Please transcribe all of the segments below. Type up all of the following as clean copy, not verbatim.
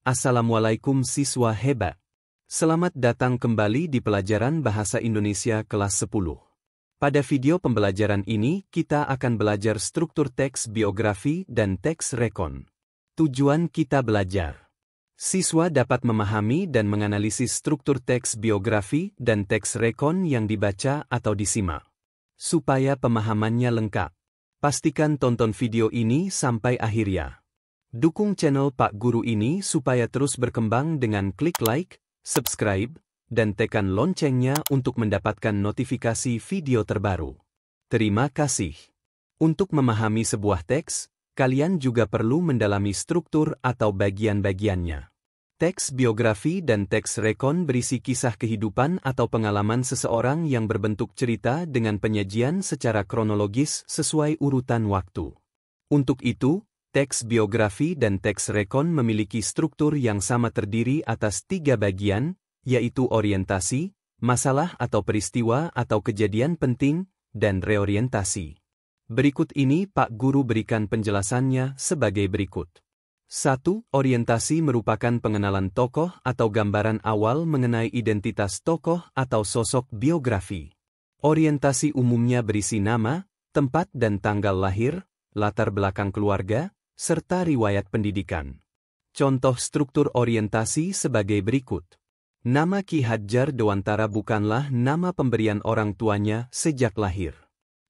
Assalamualaikum siswa hebat. Selamat datang kembali di pelajaran Bahasa Indonesia kelas 10. Pada video pembelajaran ini, kita akan belajar struktur teks biografi dan teks rekon. Tujuan kita belajar. Siswa dapat memahami dan menganalisis struktur teks biografi dan teks rekon yang dibaca atau disimak. Supaya pemahamannya lengkap, pastikan tonton video ini sampai akhir ya. Dukung channel Pak Guru ini supaya terus berkembang dengan klik like, subscribe, dan tekan loncengnya untuk mendapatkan notifikasi video terbaru. Terima kasih. Untuk memahami sebuah teks, kalian juga perlu mendalami struktur atau bagian-bagiannya. Teks biografi dan teks rekon berisi kisah kehidupan atau pengalaman seseorang yang berbentuk cerita dengan penyajian secara kronologis sesuai urutan waktu. Untuk itu, teks biografi dan teks rekon memiliki struktur yang sama terdiri atas 3 bagian, yaitu orientasi, masalah atau peristiwa atau kejadian penting, dan reorientasi. Berikut ini Pak Guru berikan penjelasannya sebagai berikut. 1. Orientasi merupakan pengenalan tokoh atau gambaran awal mengenai identitas tokoh atau sosok biografi. Orientasi umumnya berisi nama, tempat dan tanggal lahir, latar belakang keluarga, serta riwayat pendidikan. Contoh struktur orientasi sebagai berikut. Nama Ki Hadjar Dewantara bukanlah nama pemberian orang tuanya sejak lahir.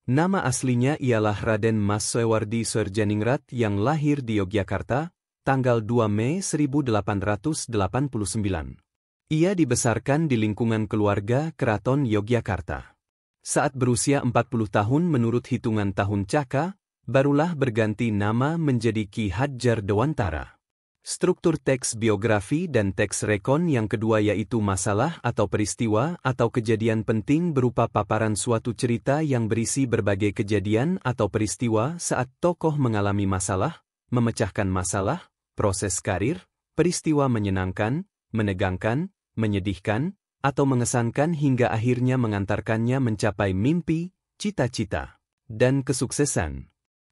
Nama aslinya ialah Raden Mas Soewardi Soerjaningrat yang lahir di Yogyakarta, tanggal 2 Mei 1889. Ia dibesarkan di lingkungan keluarga Keraton Yogyakarta. Saat berusia 40 tahun menurut hitungan tahun Caka, barulah berganti nama menjadi Ki Hadjar Dewantara. Struktur teks biografi dan teks rekon yang kedua yaitu masalah atau peristiwa atau kejadian penting berupa paparan suatu cerita yang berisi berbagai kejadian atau peristiwa saat tokoh mengalami masalah, memecahkan masalah, proses karir, peristiwa menyenangkan, menegangkan, menyedihkan, atau mengesankan hingga akhirnya mengantarkannya mencapai mimpi, cita-cita, dan kesuksesan.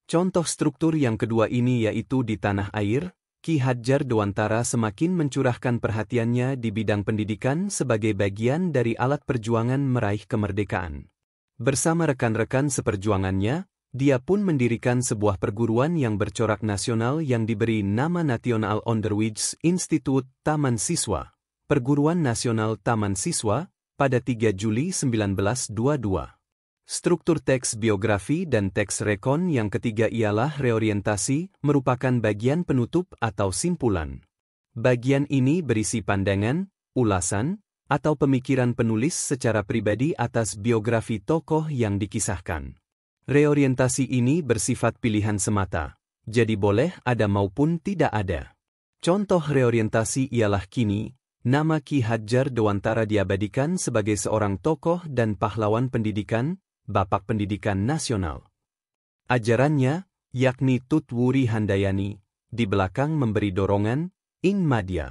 Contoh struktur yang kedua ini yaitu di tanah air, Ki Hadjar Dewantara semakin mencurahkan perhatiannya di bidang pendidikan sebagai bagian dari alat perjuangan meraih kemerdekaan. Bersama rekan-rekan seperjuangannya, dia pun mendirikan sebuah perguruan yang bercorak nasional yang diberi nama National Onderwijs Instituut Taman Siswa, Perguruan Nasional Taman Siswa, pada 3 Juli 1922. Struktur teks biografi dan teks rekon yang ketiga ialah reorientasi, merupakan bagian penutup atau simpulan. Bagian ini berisi pandangan, ulasan, atau pemikiran penulis secara pribadi atas biografi tokoh yang dikisahkan. Reorientasi ini bersifat pilihan semata, jadi boleh ada maupun tidak ada. Contoh reorientasi ialah kini, nama Ki Hadjar Dewantara diabadikan sebagai seorang tokoh dan pahlawan pendidikan, Bapak Pendidikan Nasional. Ajarannya, yakni Tut Wuri Handayani, di belakang memberi dorongan, Ing Madya.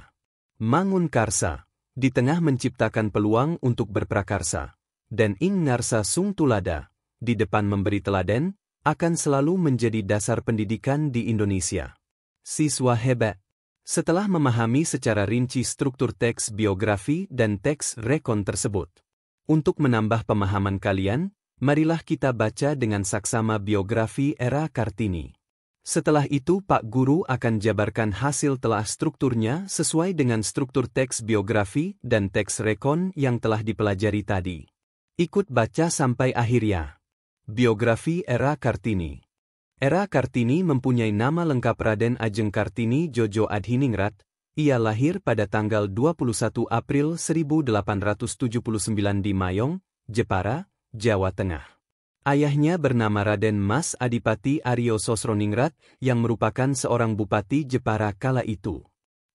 Mangun Karsa, di tengah menciptakan peluang untuk berprakarsa, dan Ing Ngarsa Sung Tulada, di depan memberi teladan, akan selalu menjadi dasar pendidikan di Indonesia. Siswa hebat. Setelah memahami secara rinci struktur teks biografi dan teks rekon tersebut, untuk menambah pemahaman kalian, marilah kita baca dengan saksama biografi era Kartini. Setelah itu Pak Guru akan jabarkan hasil telah strukturnya sesuai dengan struktur teks biografi dan teks rekon yang telah dipelajari tadi. Ikut baca sampai akhir ya. Biografi era Kartini. Era Kartini mempunyai nama lengkap Raden Ajeng Kartini Jojo Adhiningrat. Ia lahir pada tanggal 21 April 1879 di Mayong, Jepara, Jawa Tengah. Ayahnya bernama Raden Mas Adipati Aryo Sosroningrat yang merupakan seorang bupati Jepara kala itu.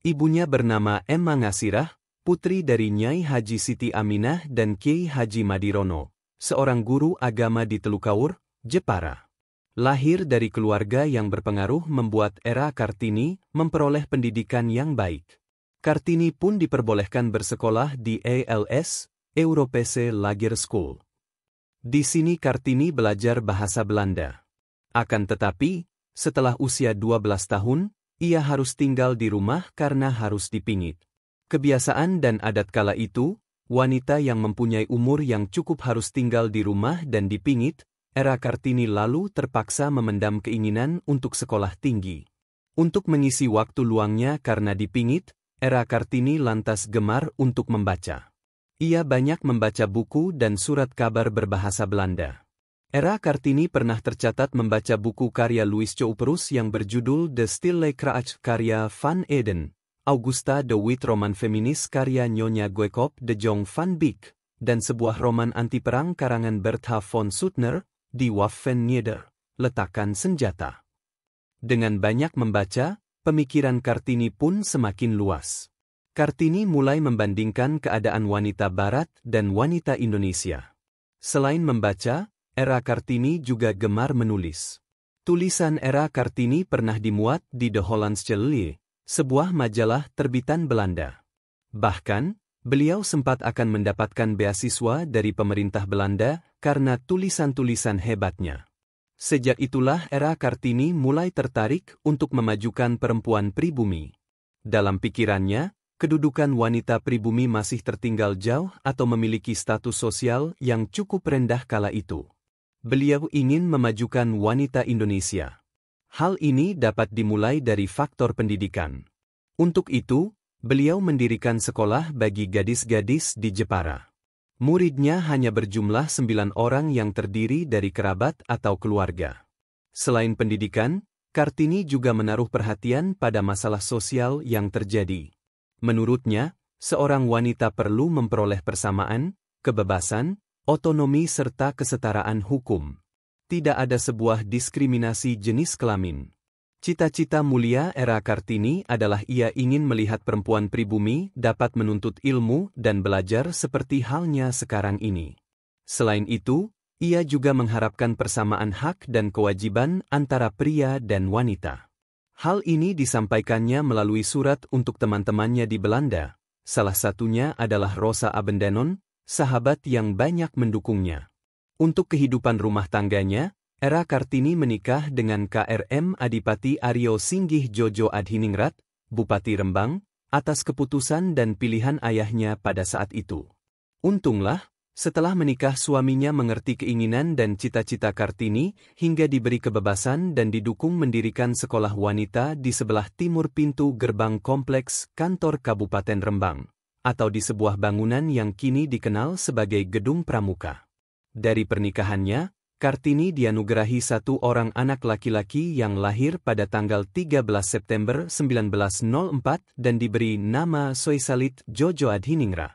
Ibunya bernama M. Mangasirah, putri dari Nyai Haji Siti Aminah dan Kiai Haji Madirono, seorang guru agama di Telukaur, Jepara. Lahir dari keluarga yang berpengaruh membuat era Kartini memperoleh pendidikan yang baik. Kartini pun diperbolehkan bersekolah di ALS, Europese Lager School. Di sini Kartini belajar bahasa Belanda. Akan tetapi, setelah usia 12 tahun, Ia harus tinggal di rumah karena harus dipingit. Kebiasaan dan adat kala itu, wanita yang mempunyai umur yang cukup harus tinggal di rumah dan dipingit. Era Kartini lalu terpaksa memendam keinginan untuk sekolah tinggi. Untuk mengisi waktu luangnya karena dipingit, Era Kartini lantas gemar untuk membaca. Ia banyak membaca buku dan surat kabar berbahasa Belanda. Era Kartini pernah tercatat membaca buku karya Louis Couperus yang berjudul De Stille Kracht karya Van Eden, Augusta de Witt roman feminis karya Nyonya Goeckop de Jong van Beek, dan sebuah roman anti-perang karangan Bertha von Suttner, Die Waffen nieder, letakkan senjata. Dengan banyak membaca, pemikiran Kartini pun semakin luas. Kartini mulai membandingkan keadaan wanita Barat dan wanita Indonesia. Selain membaca, Era Kartini juga gemar menulis. Tulisan Era Kartini pernah dimuat di The Hollandsche Leeuw, sebuah majalah terbitan Belanda. Bahkan, beliau sempat akan mendapatkan beasiswa dari pemerintah Belanda karena tulisan-tulisan hebatnya. Sejak itulah Era Kartini mulai tertarik untuk memajukan perempuan pribumi. Dalam pikirannya, kedudukan wanita pribumi masih tertinggal jauh atau memiliki status sosial yang cukup rendah kala itu. Beliau ingin memajukan wanita Indonesia. Hal ini dapat dimulai dari faktor pendidikan. Untuk itu, beliau mendirikan sekolah bagi gadis-gadis di Jepara. Muridnya hanya berjumlah 9 orang yang terdiri dari kerabat atau keluarga. Selain pendidikan, Kartini juga menaruh perhatian pada masalah sosial yang terjadi. Menurutnya, seorang wanita perlu memperoleh persamaan, kebebasan, otonomi serta kesetaraan hukum. Tidak ada sebuah diskriminasi jenis kelamin. Cita-cita mulia Era Kartini adalah ia ingin melihat perempuan pribumi dapat menuntut ilmu dan belajar seperti halnya sekarang ini. Selain itu, ia juga mengharapkan persamaan hak dan kewajiban antara pria dan wanita. Hal ini disampaikannya melalui surat untuk teman-temannya di Belanda. Salah satunya adalah Rosa Abendanon, sahabat yang banyak mendukungnya. Untuk kehidupan rumah tangganya, Era Kartini menikah dengan KRM Adipati Aryo Singgih Jojo Adhiningrat, Bupati Rembang, atas keputusan dan pilihan ayahnya pada saat itu. Untunglah, setelah menikah suaminya mengerti keinginan dan cita-cita Kartini hingga diberi kebebasan dan didukung mendirikan sekolah wanita di sebelah timur pintu gerbang kompleks kantor Kabupaten Rembang, atau di sebuah bangunan yang kini dikenal sebagai Gedung Pramuka. Dari pernikahannya, Kartini dianugerahi satu orang anak laki-laki yang lahir pada tanggal 13 September 1904 dan diberi nama Soisalit Jojo Adhiningra.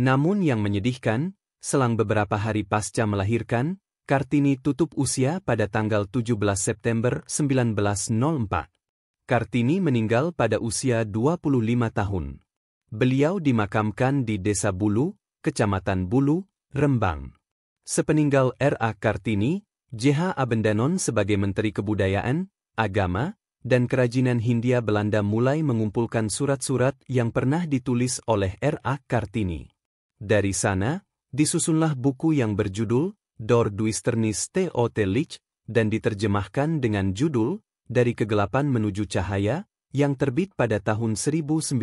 Namun yang menyedihkan, selang beberapa hari pasca melahirkan, Kartini tutup usia pada tanggal 17 September 1904. Kartini meninggal pada usia 25 tahun. Beliau dimakamkan di Desa Bulu, Kecamatan Bulu, Rembang. Sepeninggal R.A. Kartini, J.H. Abendanon sebagai Menteri Kebudayaan, Agama, dan Kerajinan Hindia Belanda mulai mengumpulkan surat-surat yang pernah ditulis oleh R.A. Kartini. Dari sana, disusunlah buku yang berjudul Door Duisternis Tot Licht dan diterjemahkan dengan judul Dari Kegelapan Menuju Cahaya, yang terbit pada tahun 1911.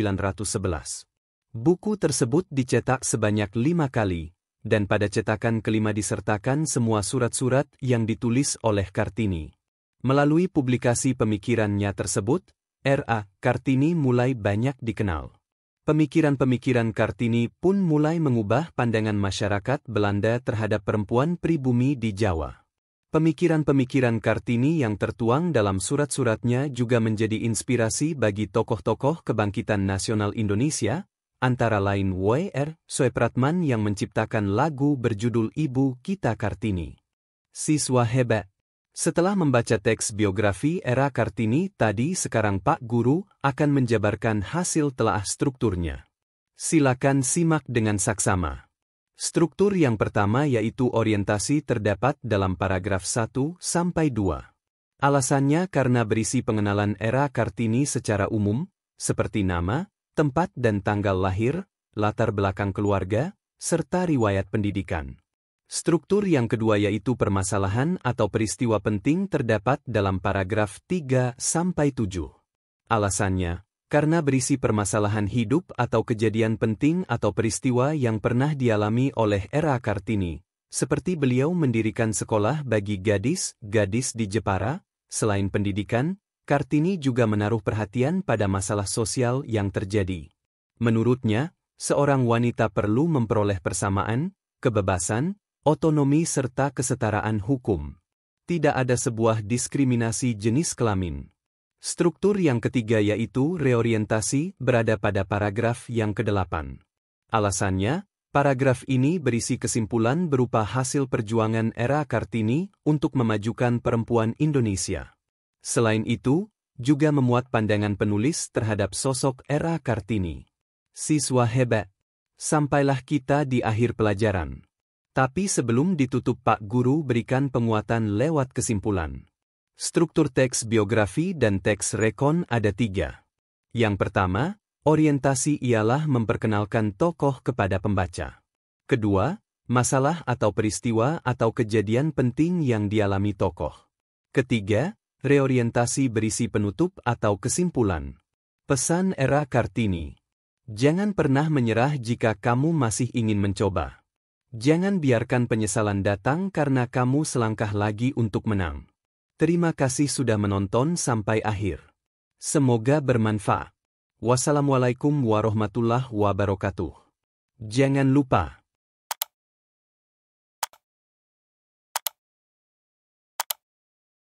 Buku tersebut dicetak sebanyak 5 kali, dan pada cetakan kelima disertakan semua surat-surat yang ditulis oleh Kartini. Melalui publikasi pemikirannya tersebut, R.A. Kartini mulai banyak dikenal. Pemikiran-pemikiran Kartini pun mulai mengubah pandangan masyarakat Belanda terhadap perempuan pribumi di Jawa. Pemikiran-pemikiran Kartini yang tertuang dalam surat-suratnya juga menjadi inspirasi bagi tokoh-tokoh kebangkitan nasional Indonesia, antara lain W.R. Soepratman yang menciptakan lagu berjudul Ibu Kita Kartini. Siswa hebat. Setelah membaca teks biografi Era Kartini tadi, sekarang Pak Guru akan menjabarkan hasil telaah strukturnya. Silakan simak dengan saksama. Struktur yang pertama yaitu orientasi terdapat dalam paragraf 1-2. Alasannya karena berisi pengenalan Era Kartini secara umum, seperti nama, tempat dan tanggal lahir, latar belakang keluarga, serta riwayat pendidikan. Struktur yang kedua yaitu permasalahan atau peristiwa penting terdapat dalam paragraf 3-7. Alasannya, karena berisi permasalahan hidup atau kejadian penting atau peristiwa yang pernah dialami oleh Era Kartini, seperti beliau mendirikan sekolah bagi gadis-gadis di Jepara. Selain pendidikan, Kartini juga menaruh perhatian pada masalah sosial yang terjadi. Menurutnya, seorang wanita perlu memperoleh persamaan, kebebasan, otonomi serta kesetaraan hukum. Tidak ada sebuah diskriminasi jenis kelamin. Struktur yang ketiga yaitu reorientasi berada pada paragraf yang ke-8. Alasannya, paragraf ini berisi kesimpulan berupa hasil perjuangan Era Kartini untuk memajukan perempuan Indonesia. Selain itu, juga memuat pandangan penulis terhadap sosok Era Kartini. Siswa hebat, sampailah kita di akhir pelajaran. Tapi sebelum ditutup Pak Guru berikan penguatan lewat kesimpulan. Struktur teks biografi dan teks rekon ada 3. Yang pertama, orientasi ialah memperkenalkan tokoh kepada pembaca. Kedua, masalah atau peristiwa atau kejadian penting yang dialami tokoh. Ketiga, reorientasi berisi penutup atau kesimpulan. Pesan Era Kartini. Jangan pernah menyerah jika kamu masih ingin mencoba. Jangan biarkan penyesalan datang karena kamu selangkah lagi untuk menang. Terima kasih sudah menonton sampai akhir. Semoga bermanfaat. Wassalamualaikum warahmatullahi wabarakatuh. Jangan lupa